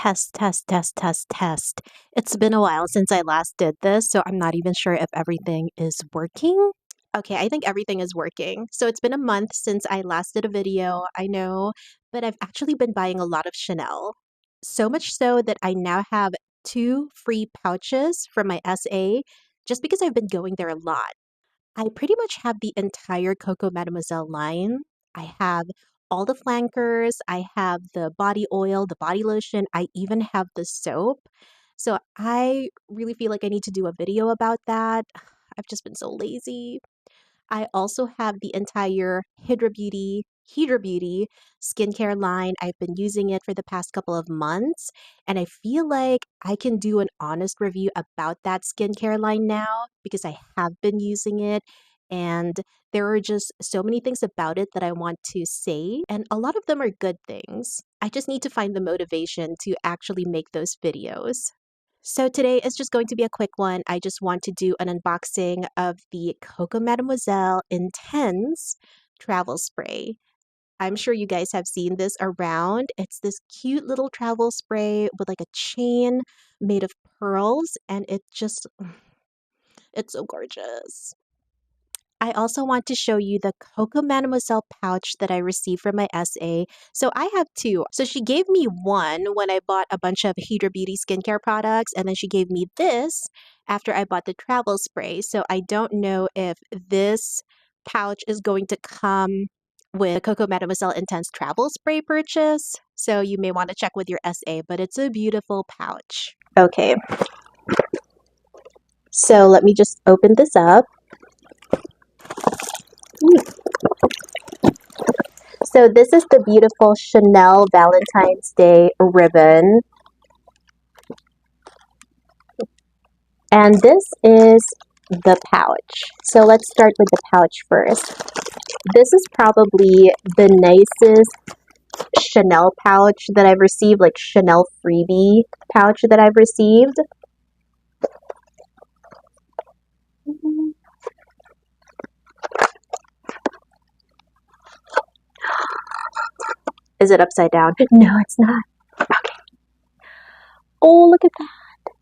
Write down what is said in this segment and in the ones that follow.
Test, test, test, test, test. It's been a while since I last did this, so I'm not even sure if everything is working. Okay, I think everything is working. So it's been a month since I last did a video, I know, but I've actually been buying a lot of Chanel. So much so that I now have two free pouches from my SA just because I've been going there a lot. I pretty much have the entire Coco Mademoiselle line. I have all the flankers, I have the body oil, the body lotion, I even have the soap. So I really feel like I need to do a video about that. I've just been so lazy. I also have the entire Hydra Beauty skincare line. I've been using it for the past couple of months, and I feel like I can do an honest review about that skincare line now because I have been using it. And there are just so many things about it that I want to say, and a lot of them are good things. I just need to find the motivation to actually make those videos. So today is just going to be a quick one. I just want to do an unboxing of the Coco Mademoiselle Intense travel spray. I'm sure you guys have seen this around. It's this cute little travel spray with like a chain made of pearls, and it's so gorgeous. I also want to show you the Coco Mademoiselle pouch that I received from my SA. So I have two. So she gave me one when I bought a bunch of Hydra Beauty skincare products, and then she gave me this after I bought the travel spray. So I don't know if this pouch is going to come with the Coco Mademoiselle Intense travel spray purchase. So you may want to check with your SA, but it's a beautiful pouch. Okay, so let me just open this up. So this is the beautiful Chanel Valentine's Day ribbon. And this is the pouch. So let's start with the pouch first. This is probably the nicest Chanel pouch that I've received, like Chanel freebie pouch that I've received. Is it upside down? No, it's not. Okay. Oh, look at that.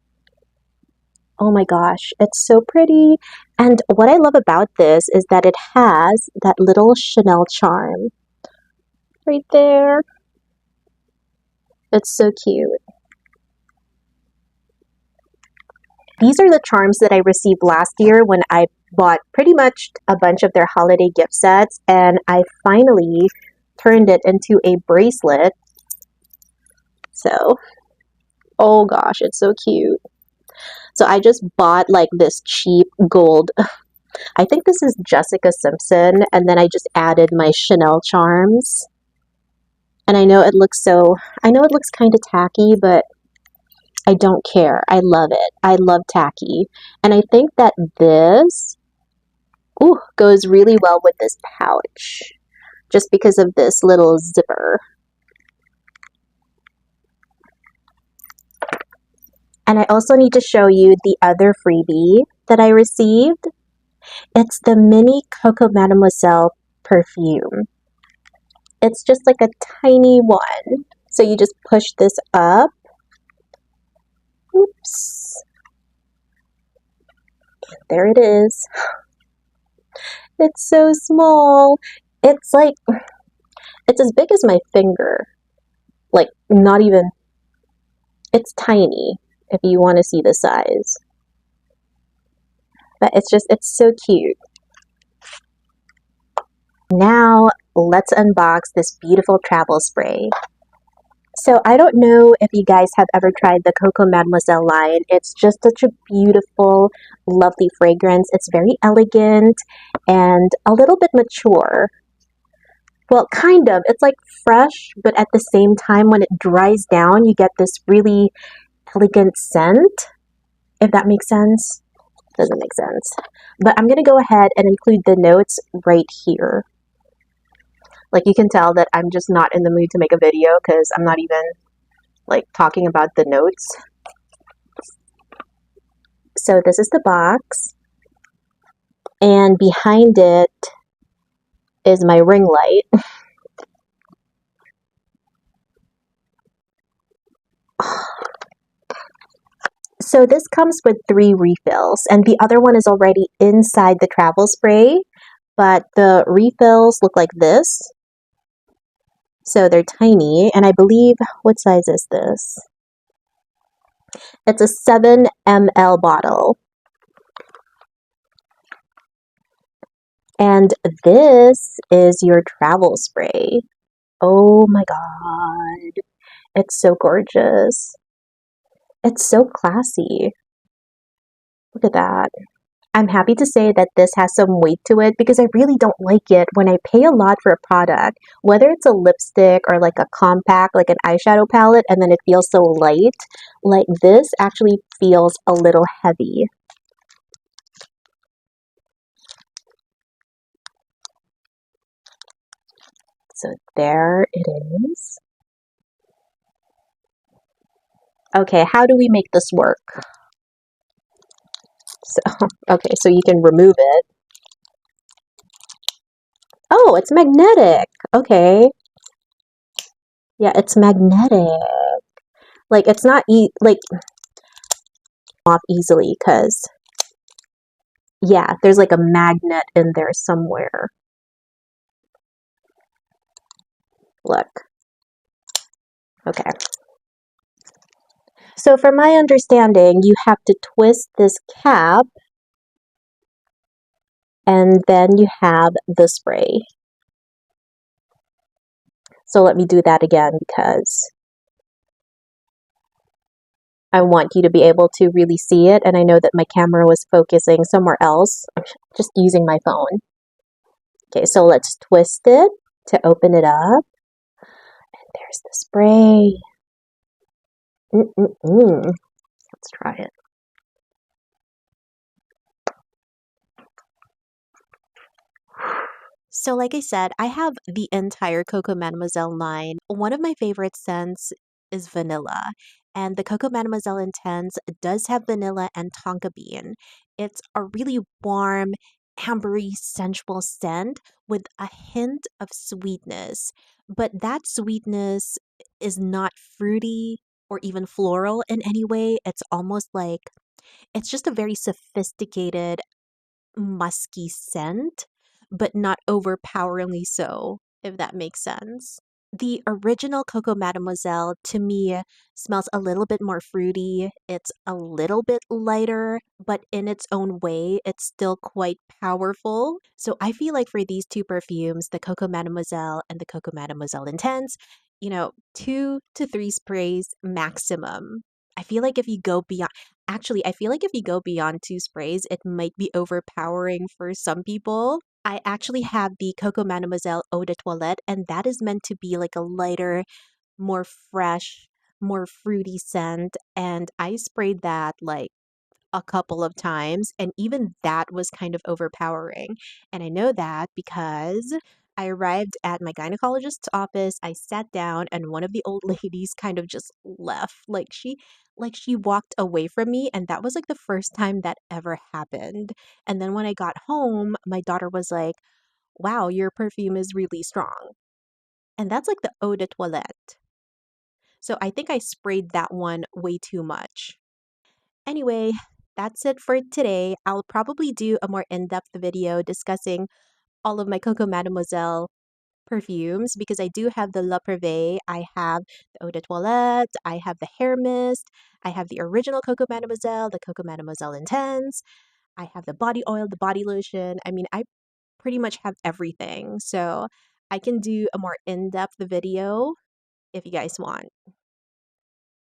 Oh my gosh, it's so pretty. And what I love about this is that it has that little Chanel charm right there. It's so cute. These are the charms that I received last year when I bought pretty much a bunch of their holiday gift sets, and I finally turned it into a bracelet. So, oh gosh, it's so cute. So I just bought like this cheap gold. I think this is Jessica Simpson, and then I just added my Chanel charms. And I know it looks kind of tacky, but I don't care. I love it. I love tacky. And I think that this goes really well with this pouch just because of this little zipper. And I also need to show you the other freebie that I received. It's the mini Coco Mademoiselle perfume. It's just like a tiny one. So you just push this up. Oops. There it is. It's so small. It's as big as my finger. Like, not even, it's tiny if you want to see the size. But it's so cute. Now, let's unbox this beautiful travel spray. So I don't know if you guys have ever tried the Coco Mademoiselle line. It's just such a beautiful, lovely fragrance. It's very elegant and a little bit mature. Well, kind of. It's like fresh, but at the same time, when it dries down, you get this really elegant scent, if that makes sense. Doesn't make sense. But I'm going to go ahead and include the notes right here. Like, you can tell that I'm just not in the mood to make a video because I'm not even like talking about the notes. So this is the box, and behind it is my ring light. So this comes with 3 refills, and the other one is already inside the travel spray, but the refills look like this. So they're tiny, and I believe, what size is this? It's a 7 ml bottle. And this is your travel spray. Oh my god. It's so gorgeous. It's so classy. Look at that. I'm happy to say that this has some weight to it because I really don't like it when I pay a lot for a product, whether it's a lipstick or like a compact, like an eyeshadow palette, and then it feels so light. Like this actually feels a little heavy. So there it is. Okay, how do we make this work? So, okay, so you can remove it. Oh, it's magnetic. Okay. Yeah, it's magnetic. Like it's not like off easily because yeah, there's like a magnet in there somewhere. Look. Okay. So from my understanding, you have to twist this cap and then you have the spray. So let me do that again because I want you to be able to really see it, and I know that my camera was focusing somewhere else. I'm just using my phone. Okay, so let's twist it to open it up. And there's the spray. Let's try it. So like I said, I have the entire Coco Mademoiselle line. One of my favorite scents is vanilla, and the Coco Mademoiselle Intense does have vanilla and tonka bean. It's a really warm, ambery, sensual scent with a hint of sweetness, but that sweetness is not fruity or even floral in any way. It's almost like it's just a very sophisticated musky scent, but not overpoweringly so, if that makes sense. The original Coco Mademoiselle to me smells a little bit more fruity. It's a little bit lighter, but in its own way, it's still quite powerful. So I feel like for these two perfumes, the Coco Mademoiselle and the Coco Mademoiselle Intense, 2 to 3 sprays maximum. I feel like if you go beyond, actually, I feel like if you go beyond 2 sprays, it might be overpowering for some people. I actually have the Coco Mademoiselle Eau de Toilette, and that is meant to be like a lighter, more fresh, more fruity scent. And I sprayed that like a couple of times, and even that was kind of overpowering. And I know that because I arrived at my gynecologist's office, I sat down, and one of the old ladies kind of just left. Like she walked away from me, and that was like the first time that ever happened. And then when I got home, my daughter was like, "Wow, your perfume is really strong." And that's like the eau de toilette. So I think I sprayed that one way too much. Anyway, that's it for today. I'll probably do a more in-depth video discussing all of my Coco Mademoiselle perfumes because I do have the La Privée, I have the Eau de Toilette, I have the hair mist, I have the original Coco Mademoiselle, the Coco Mademoiselle Intense, I have the body oil, the body lotion. I mean, I pretty much have everything. So I can do a more in-depth video if you guys want.